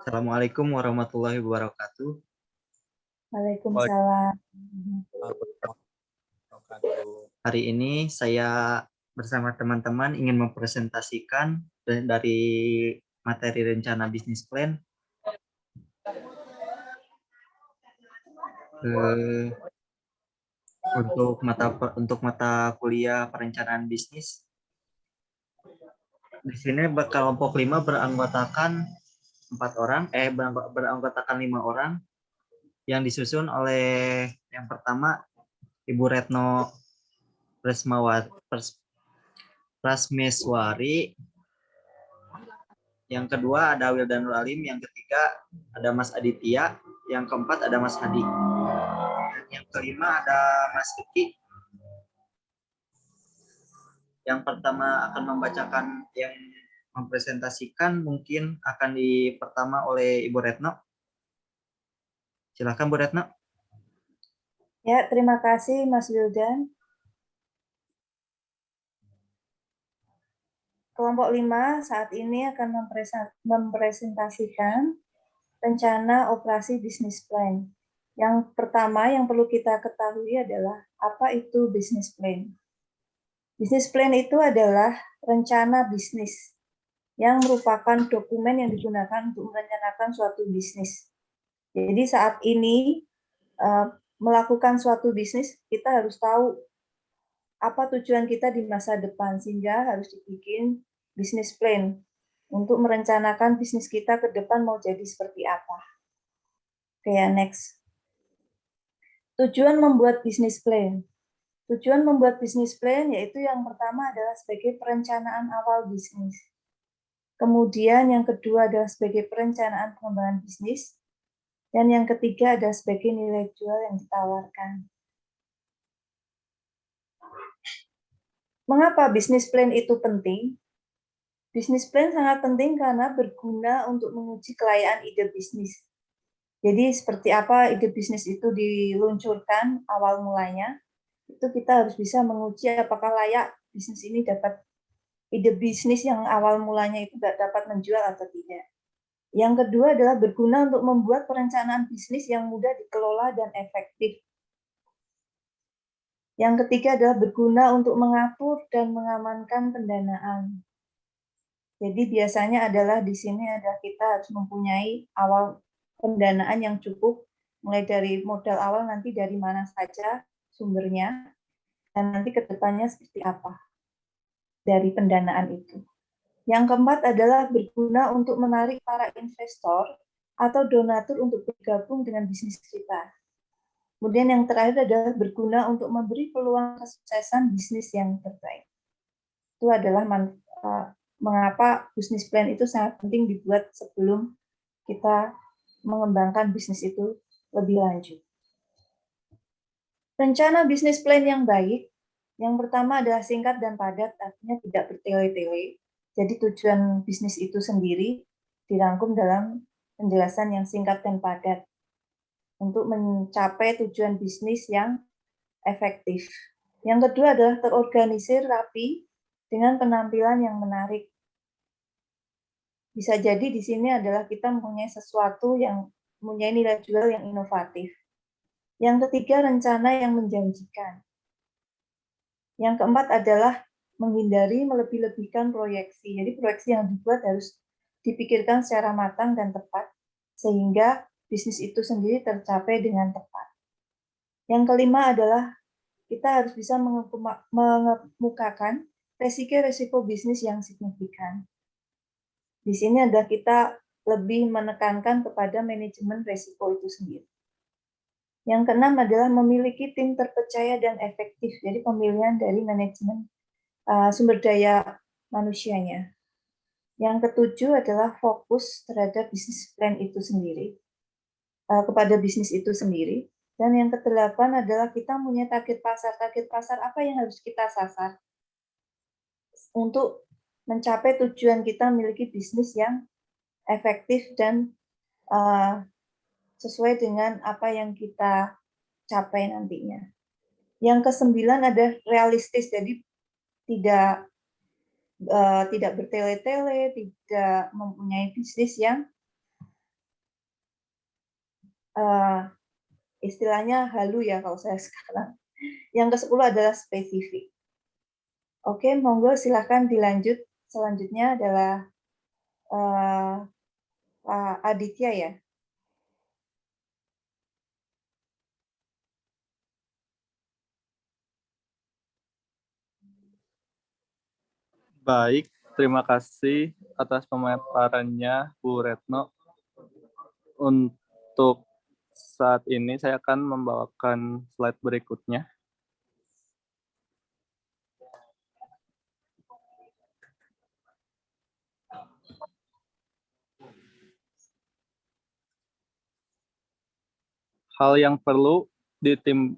Assalamualaikum warahmatullahi wabarakatuh. Waalaikumsalam. Hari ini saya bersama teman-teman ingin mempresentasikan dari materi rencana bisnis plan untuk mata kuliah perencanaan bisnis. Di sini kelompok 5 beranggotakan 5 orang yang disusun oleh yang pertama Ibu Retno Prasmeswari, yang kedua ada Wildanul Alim, yang ketiga ada Mas Aditya, yang keempat ada Mas Hadi, dan yang kelima ada Mas Kiki. Yang pertama akan mempresentasikan mungkin akan pertama oleh Ibu Retno. Silakan Bu Retno. Ya, terima kasih Mas Wildan. Kelompok 5 saat ini akan mempresentasikan rencana operasi bisnis plan. Yang pertama yang perlu kita ketahui adalah apa itu bisnis plan. Bisnis plan itu adalah rencana bisnis yang merupakan dokumen yang digunakan untuk merencanakan suatu bisnis. Jadi saat ini melakukan suatu bisnis, kita harus tahu apa tujuan kita di masa depan, sehingga harus dibikin bisnis plan untuk merencanakan bisnis kita ke depan mau jadi seperti apa. Oke, next. Tujuan membuat bisnis plan. Tujuan membuat bisnis plan yaitu yang pertama adalah sebagai perencanaan awal bisnis. Kemudian yang kedua adalah sebagai perencanaan pengembangan bisnis. Dan yang ketiga adalah sebagai nilai jual yang ditawarkan. Mengapa bisnis plan itu penting? Bisnis plan sangat penting karena berguna untuk menguji kelayaan ide bisnis. Jadi seperti apa ide bisnis itu diluncurkan awal mulanya, itu kita harus bisa menguji apakah layak bisnis ini dapat, ide bisnis yang awal mulanya itu dapat menjual atau tidak. Yang kedua adalah berguna untuk membuat perencanaan bisnis yang mudah dikelola dan efektif. Yang ketiga adalah berguna untuk mengatur dan mengamankan pendanaan. Jadi biasanya adalah di sini adalah kita harus mempunyai awal pendanaan yang cukup, mulai dari modal awal nanti dari mana saja sumbernya, dan nanti ke depannya seperti apa dari pendanaan itu. Yang keempat adalah berguna untuk menarik para investor atau donatur untuk bergabung dengan bisnis kita. Kemudian yang terakhir adalah berguna untuk memberi peluang kesuksesan bisnis yang terbaik. Itu adalah mengapa bisnis plan itu sangat penting dibuat sebelum kita mengembangkan bisnis itu lebih lanjut. Rencana bisnis plan yang baik, yang pertama adalah singkat dan padat, artinya tidak bertele-tele. Jadi tujuan bisnis itu sendiri dirangkum dalam penjelasan yang singkat dan padat untuk mencapai tujuan bisnis yang efektif. Yang kedua adalah terorganisir rapi dengan penampilan yang menarik. Bisa jadi di sini adalah kita mempunyai sesuatu yang mempunyai nilai jual yang inovatif. Yang ketiga, rencana yang menjanjikan. Yang keempat adalah menghindari melebih-lebihkan proyeksi. Jadi proyeksi yang dibuat harus dipikirkan secara matang dan tepat, sehingga bisnis itu sendiri tercapai dengan tepat. Yang kelima adalah kita harus bisa mengemukakan resiko-resiko bisnis yang signifikan. Di sini adalah kita lebih menekankan kepada manajemen resiko itu sendiri. Yang keenam adalah memiliki tim terpercaya dan efektif. Jadi pemilihan dari manajemen sumber daya manusianya. Yang ketujuh adalah fokus terhadap bisnis plan itu sendiri, kepada bisnis itu sendiri. Dan yang kedelapan adalah kita punya target pasar. Target pasar apa yang harus kita sasar untuk mencapai tujuan kita memiliki bisnis yang efektif dan sesuai dengan apa yang kita capai nantinya. Yang kesembilan ada realistis, jadi tidak bertele-tele, tidak mempunyai bisnis yang istilahnya halu ya kalau saya sekarang. Yang ke-10 adalah spesifik. Oke, monggo silahkan dilanjut. Selanjutnya adalah Pak Aditya ya. Baik, terima kasih atas pemaparannya Bu Retno. Untuk saat ini saya akan membawakan slide berikutnya. Hal yang perlu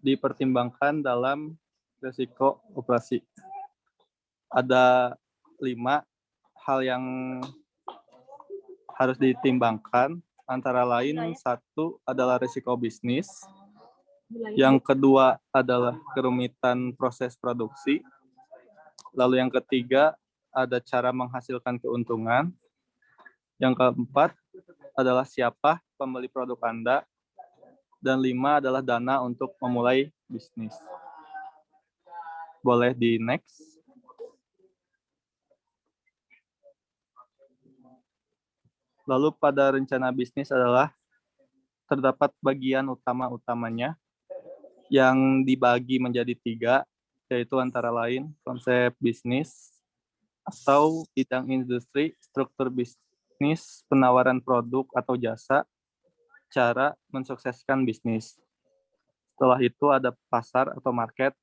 dipertimbangkan dalam risiko operasi. Ada 5 hal yang harus ditimbangkan, antara lain 1 adalah risiko bisnis, yang kedua adalah kerumitan proses produksi, lalu yang ketiga ada cara menghasilkan keuntungan, yang keempat adalah siapa pembeli produk Anda, dan 5 adalah dana untuk memulai bisnis. Boleh di next. Lalu pada rencana bisnis adalah terdapat bagian utama-utamanya yang dibagi menjadi 3, yaitu antara lain konsep bisnis atau bidang industri, struktur bisnis, penawaran produk atau jasa, cara mensukseskan bisnis. Setelah itu ada pasar atau market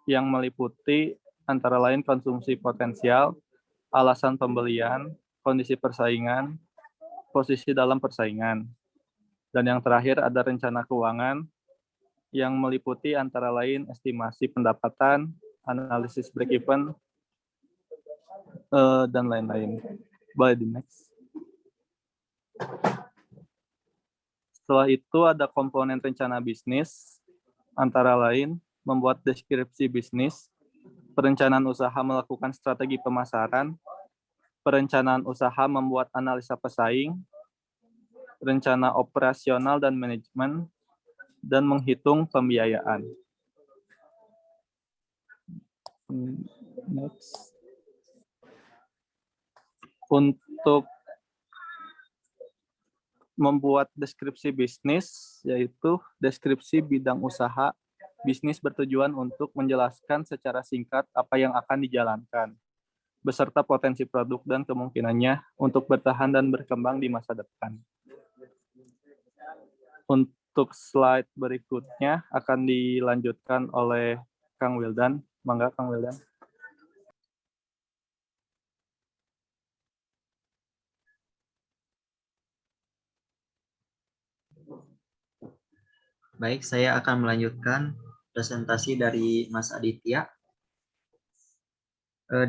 yang meliputi antara lain konsumsi potensial, alasan pembelian, kondisi persaingan, posisi dalam persaingan. Dan yang terakhir ada rencana keuangan yang meliputi antara lain estimasi pendapatan, analisis break-even, dan lain-lain. Boleh di next. Setelah itu ada komponen rencana bisnis, antara lain membuat deskripsi bisnis, perencanaan usaha melakukan strategi pemasaran, perencanaan usaha membuat analisa pesaing, rencana operasional dan manajemen, dan menghitung pembiayaan. Next. Untuk membuat deskripsi bisnis, yaitu deskripsi bidang usaha bisnis bertujuan untuk menjelaskan secara singkat apa yang akan dijalankan, beserta potensi produk dan kemungkinannya untuk bertahan dan berkembang di masa depan. Untuk slide berikutnya akan dilanjutkan oleh Kang Wildan. Mangga Kang Wildan. Baik, saya akan melanjutkan presentasi dari Mas Aditya.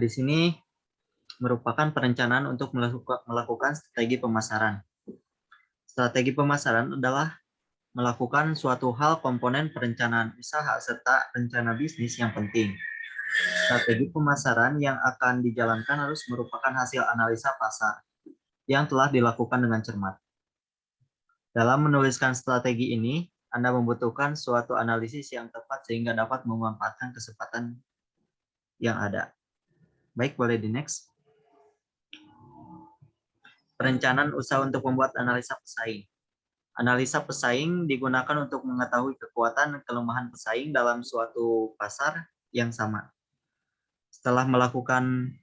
Di sini merupakan perencanaan untuk melakukan strategi pemasaran. Strategi pemasaran adalah melakukan suatu hal komponen perencanaan usaha serta rencana bisnis yang penting. Strategi pemasaran yang akan dijalankan harus merupakan hasil analisa pasar yang telah dilakukan dengan cermat. Dalam menuliskan strategi ini, Anda membutuhkan suatu analisis yang tepat sehingga dapat memanfaatkan kesempatan yang ada. Baik, boleh di next. Perencanaan usaha untuk membuat analisa pesaing. Analisa pesaing digunakan untuk mengetahui kekuatan dan kelemahan pesaing dalam suatu pasar yang sama. Setelah menemukan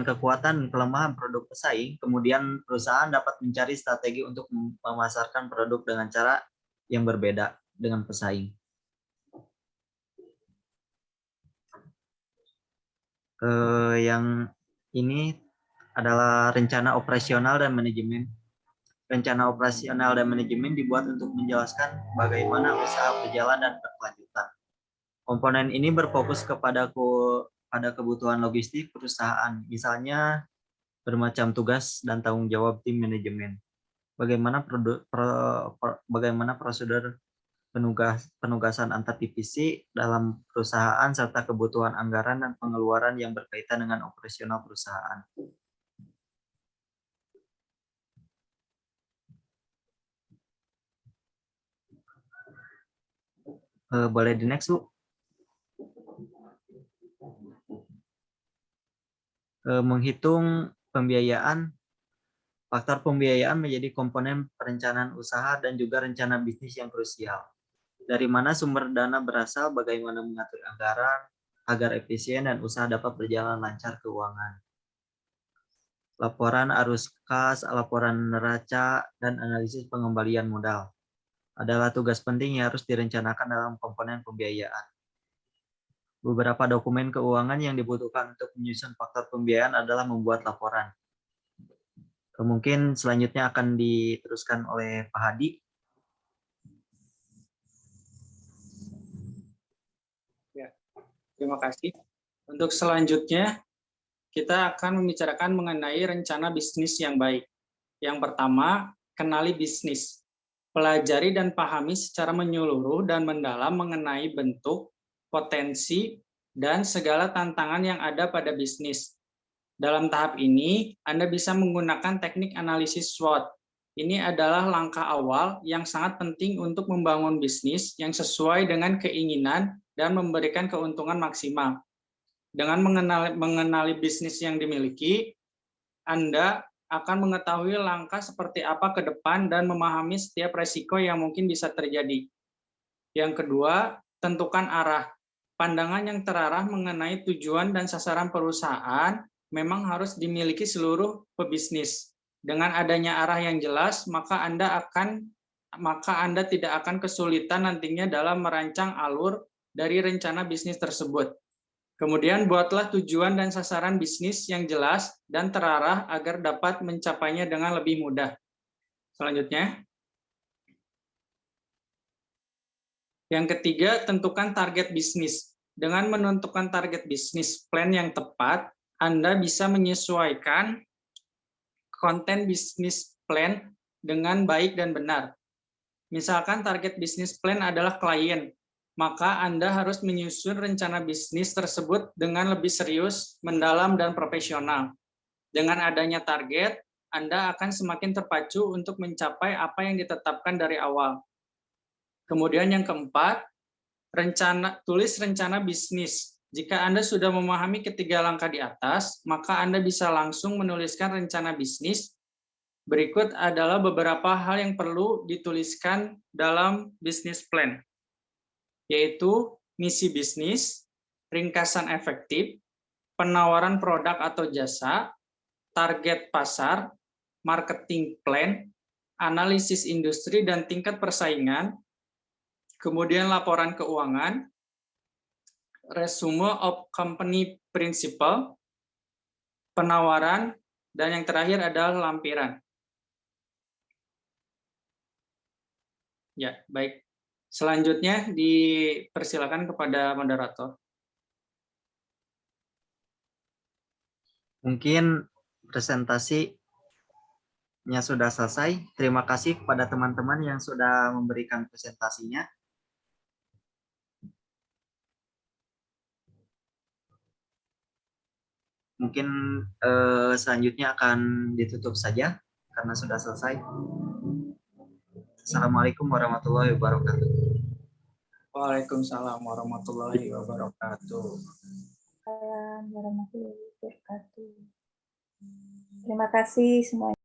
kekuatan dan kelemahan produk pesaing, kemudian perusahaan dapat mencari strategi untuk memasarkan produk dengan cara yang berbeda dengan pesaing. Yang ini adalah rencana operasional dan manajemen. Rencana operasional dan manajemen dibuat untuk menjelaskan bagaimana usaha berjalan dan berkelanjutan. Komponen ini berfokus pada kebutuhan logistik perusahaan, misalnya bermacam tugas dan tanggung jawab tim manajemen. Bagaimana prosedur penugasan antar divisi dalam perusahaan serta kebutuhan anggaran dan pengeluaran yang berkaitan dengan operasional perusahaan. Boleh di next, Bu. Menghitung pembiayaan. Faktor pembiayaan menjadi komponen perencanaan usaha dan juga rencana bisnis yang krusial. Dari mana sumber dana berasal, bagaimana mengatur anggaran agar efisien dan usaha dapat berjalan lancar keuangan. Laporan arus kas, laporan neraca, dan analisis pengembalian modal adalah tugas penting yang harus direncanakan dalam komponen pembiayaan. Beberapa dokumen keuangan yang dibutuhkan untuk menyusun faktor pembiayaan adalah membuat laporan. Mungkin selanjutnya akan diteruskan oleh Pak Hadi. Ya, terima kasih. Untuk selanjutnya, kita akan membicarakan mengenai rencana bisnis yang baik. Yang pertama, kenali bisnis. Pelajari dan pahami secara menyeluruh dan mendalam mengenai bentuk, potensi, dan segala tantangan yang ada pada bisnis. Dalam tahap ini, Anda bisa menggunakan teknik analisis SWOT. Ini adalah langkah awal yang sangat penting untuk membangun bisnis yang sesuai dengan keinginan dan memberikan keuntungan maksimal. Dengan mengenali bisnis yang dimiliki, Anda akan mengetahui langkah seperti apa ke depan dan memahami setiap resiko yang mungkin bisa terjadi. Yang kedua, tentukan arah. Pandangan yang terarah mengenai tujuan dan sasaran perusahaan memang harus dimiliki seluruh pebisnis. Dengan adanya arah yang jelas, maka Anda tidak akan kesulitan nantinya dalam merancang alur dari rencana bisnis tersebut. Kemudian buatlah tujuan dan sasaran bisnis yang jelas dan terarah agar dapat mencapainya dengan lebih mudah. Selanjutnya, yang ketiga, tentukan target bisnis. Dengan menentukan target bisnis plan yang tepat, Anda bisa menyesuaikan konten bisnis plan dengan baik dan benar. Misalkan target bisnis plan adalah klien, maka Anda harus menyusun rencana bisnis tersebut dengan lebih serius, mendalam, dan profesional. Dengan adanya target, Anda akan semakin terpacu untuk mencapai apa yang ditetapkan dari awal. Kemudian yang keempat, tulis rencana bisnis. Jika Anda sudah memahami ketiga langkah di atas, maka Anda bisa langsung menuliskan rencana bisnis. Berikut adalah beberapa hal yang perlu dituliskan dalam bisnis plan, yaitu misi bisnis, ringkasan efektif, penawaran produk atau jasa, target pasar, marketing plan, analisis industri dan tingkat persaingan, kemudian laporan keuangan, resume of company principle, penawaran, dan yang terakhir adalah lampiran. Ya, baik. Selanjutnya dipersilakan kepada moderator. Mungkin presentasinya sudah selesai. Terima kasih kepada teman-teman yang sudah memberikan presentasinya. Mungkin selanjutnya akan ditutup saja karena sudah selesai. Assalamualaikum warahmatullahi wabarakatuh. Waalaikumsalam warahmatullahi wabarakatuh. Waalaikumsalam warahmatullahi wabarakatuh. Terima kasih semuanya.